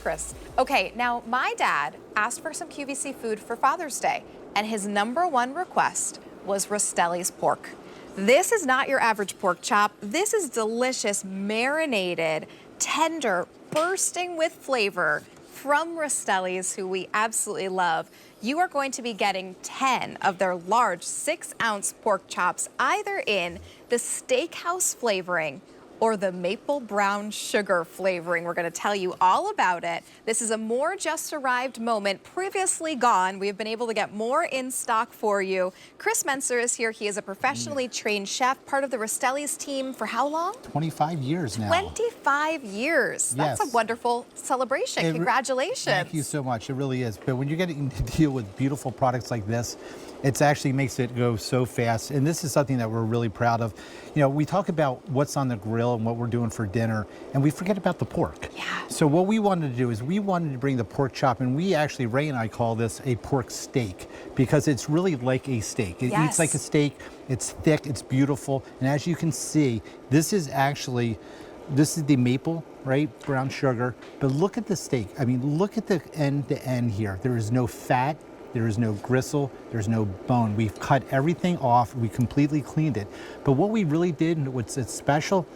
Chris. Okay, now my dad asked for some QVC food for Father's Day, and his #1 request was Rastelli's pork. This is not your average pork chop. This is delicious, marinated, tender, bursting with flavor from Rastelli's, who we absolutely love. You are going to be getting 10 of their large 6-ounce pork chops, either in the Steakhouse flavoring or the maple brown sugar flavoring. We're gonna tell you all about it. This is a more just arrived moment, previously gone. We've been able to get more in stock for you. Chris Menser is here. He is a professionally trained chef, part of the Rastelli's team for how long? 25 years now. 25 years. Yes. That's a wonderful celebration. Congratulations. Thank you so much. It really is. But when you're getting to deal with beautiful products like this, it actually makes it go so fast. And this is something that we're really proud of. You know, we talk about what's on the grill and what we're doing for dinner, and we forget about the pork. Yeah. So what we wanted to do is we wanted to bring the pork chop, and we actually, Ray and I call this a pork steak, because it's really like a steak. It eats like a steak. It's thick, it's beautiful. And as you can see, this is the maple, right, brown sugar. But look at the steak. I mean, look at the end to end here. There is no fat. There is no gristle, there's no bone. We've cut everything off, we completely cleaned it. But what we really did, and what's special,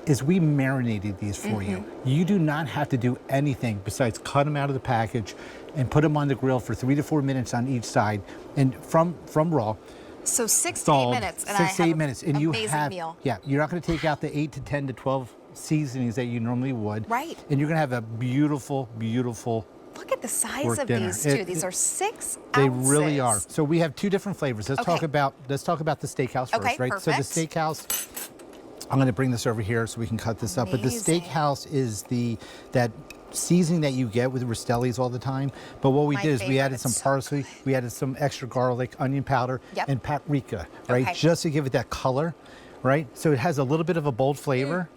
is we marinated these for you. You do not have to do anything besides cut them out of the package and put them on the grill for 3 to 4 minutes on each side, and from raw. So 6 to 8 minutes, and 6 to 8 minutes, and you amazing have, meal. Yeah, you're not gonna take out the 8 to 10 to 12 seasonings that you normally would. Right. And you're gonna have a beautiful, beautiful Look at the size of dinner. these two. These are 6 They ounces. really are. So we have 2 different flavors. Let's talk about the Steakhouse first, right? Perfect. So the Steakhouse, I'm going to bring this over here so we can cut this up. But the Steakhouse is that seasoning that you get with Rastelli's all the time. But what we did is we added some parsley, we added some extra garlic, onion powder, and paprika, right? Just to give it that color, right? So it has a little bit of a bold flavor.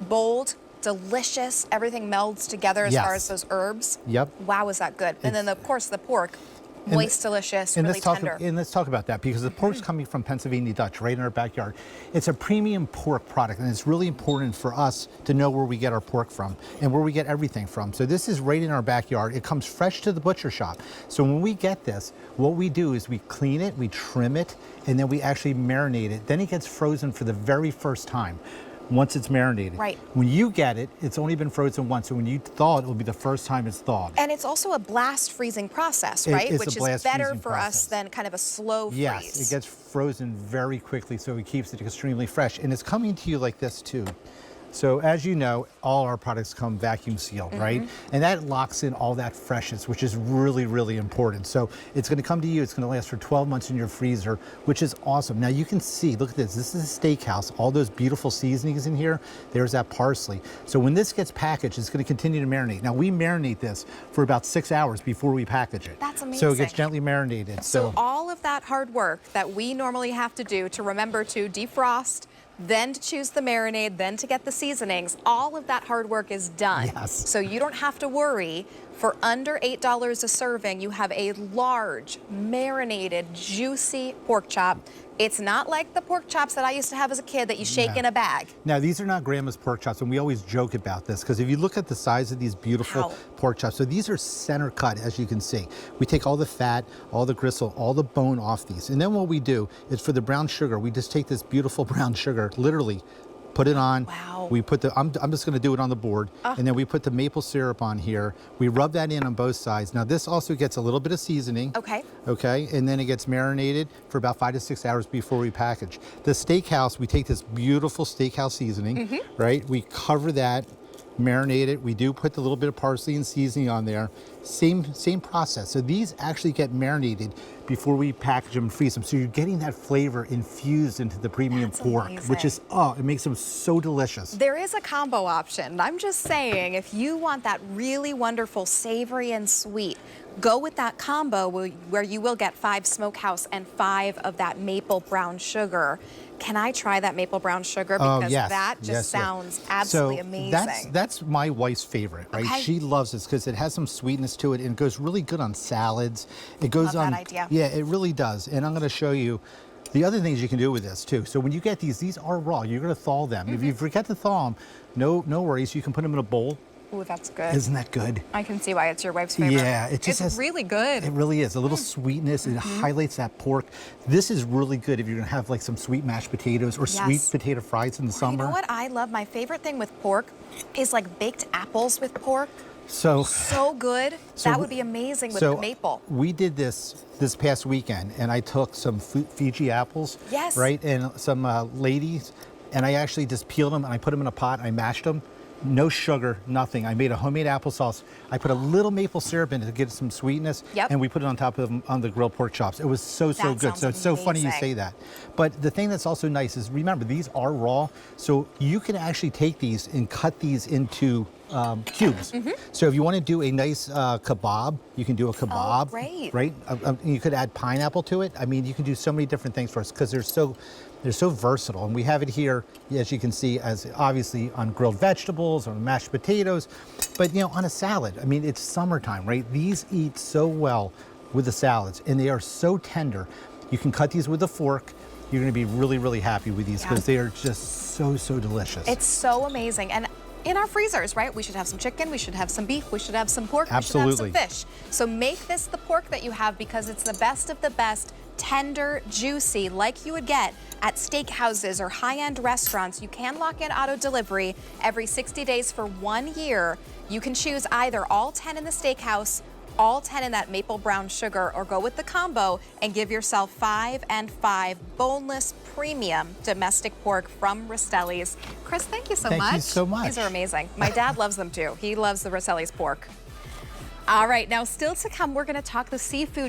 Bold, delicious, everything melds together as far as those herbs. Yep. Wow, is that good. And then, of course, the pork, moist, delicious, really tender. And let's talk about that, because the pork's coming from Pennsylvania Dutch, right in our backyard. It's a premium pork product, and it's really important for us to know where we get our pork from and where we get everything from. So this is right in our backyard. It comes fresh to the butcher shop. So when we get this, what we do is we clean it, we trim it, and then we actually marinate it. Then it gets frozen for the very first time. Once it's marinated. Right. When you get it, it's only been frozen once. So when you thaw it, will be the first time it's thawed. And it's also a blast freezing process, right? It's which a blast is better freezing for process. us than kind of a slow freeze. Yes, it gets frozen very quickly, so it keeps it extremely fresh. And it's coming to you like this too. So as you know, all our products come vacuum sealed, right? And that locks in all that freshness, which is really, really important. So it's gonna come to you, it's gonna last for 12 months in your freezer, which is awesome. Now you can see, look at this. This is a Steakhouse. All those beautiful seasonings in here, there's that parsley. So when this gets packaged, it's gonna continue to marinate. Now we marinate this for about 6 hours before we package it. That's amazing. So it gets gently marinated. So all of that hard work that we normally have to do to remember to defrost, then to choose the marinade, then to get the seasonings, all of that hard work is done. Yes. So you don't have to worry. For under $8 a serving, you have a large, marinated, juicy pork chop. It's not like the pork chops that I used to have as a kid that you shake in a bag. Now, these are not grandma's pork chops, and we always joke about this, because if you look at the size of these beautiful pork chops, so these are center cut, as you can see. We take all the fat, all the gristle, all the bone off these. And then what we do is for the brown sugar, we just take this beautiful brown sugar, literally put it on. Wow. We put the, I'm just gonna do it on the board, and then we put the maple syrup on here. We rub that in on both sides. Now this also gets a little bit of seasoning. Okay, and then it gets marinated for about 5 to 6 hours before we package. The Steakhouse, we take this beautiful Steakhouse seasoning, right? We cover that, marinate it. We do put the little bit of parsley and seasoning on there. Same process. So these actually get marinated before we package them and freeze them. So you're getting that flavor infused into the premium pork, which is, it makes them so delicious. There is a combo option. I'm just saying, if you want that really wonderful savory and sweet, go with that combo where you will get 5 smokehouse and 5 of that maple brown sugar. Can I try that maple brown sugar? Because that just sounds absolutely amazing. That's my wife's favorite, right? She loves this because it has some sweetness to it, and it goes really good on salads. It goes on. That idea. Yeah, it really does. And I'm going to show you the other things you can do with this too. So when you get these are raw. You're going to thaw them. If you forget to thaw them, no worries. You can put them in a bowl. Ooh, that's good. Isn't that good? I can see why it's your wife's favorite. Yeah, it just it's really good. It really is. A little sweetness. It highlights that pork. This is really good if you're gonna have like some sweet mashed potatoes or sweet potato fries in the summer. You know what I love? My favorite thing with pork is like baked apples with pork. So good. That would be amazing with the maple. We did this past weekend, and I took some Fiji apples, Yes. right, and some ladies, and I actually just peeled them and I put them in a pot. I mashed them. No sugar, nothing. I made a homemade applesauce. I put a little maple syrup in it to get some sweetness, and we put it on top of them on the grilled pork chops. It was so good. So it's so funny you say that. But the thing that's also nice is, remember, these are raw, so you can actually take these and cut these into cubes. So if you want to do a nice kebab, you can do a kebab, right? You could add pineapple to it. I mean, you can do so many different things for us because they're so versatile. And we have it here, as you can see, as obviously on grilled vegetables, on mashed potatoes, but you know, on a salad. I mean, it's summertime, right? These eat so well with the salads, and they are so tender. You can cut these with a fork. You're gonna be really, really happy with these because they are just so delicious. It's so amazing. And in our freezers, right? We should have some chicken, we should have some beef, we should have some pork, Absolutely. we should have some fish. So make this the pork that you have because it's the best of the best, tender, juicy, like you would get at steakhouses or high-end restaurants. You can lock in auto delivery every 60 days for 1 year. You can choose either all 10 in the steakhouse, all 10 in that maple brown sugar, or go with the combo and give yourself 5 and 5 boneless premium domestic pork from Rastelli's. Chris, thank you so much. Thank you so much. These are amazing. My dad loves them too. He loves the Rastelli's pork. All right, now still to come, we're going to talk the seafood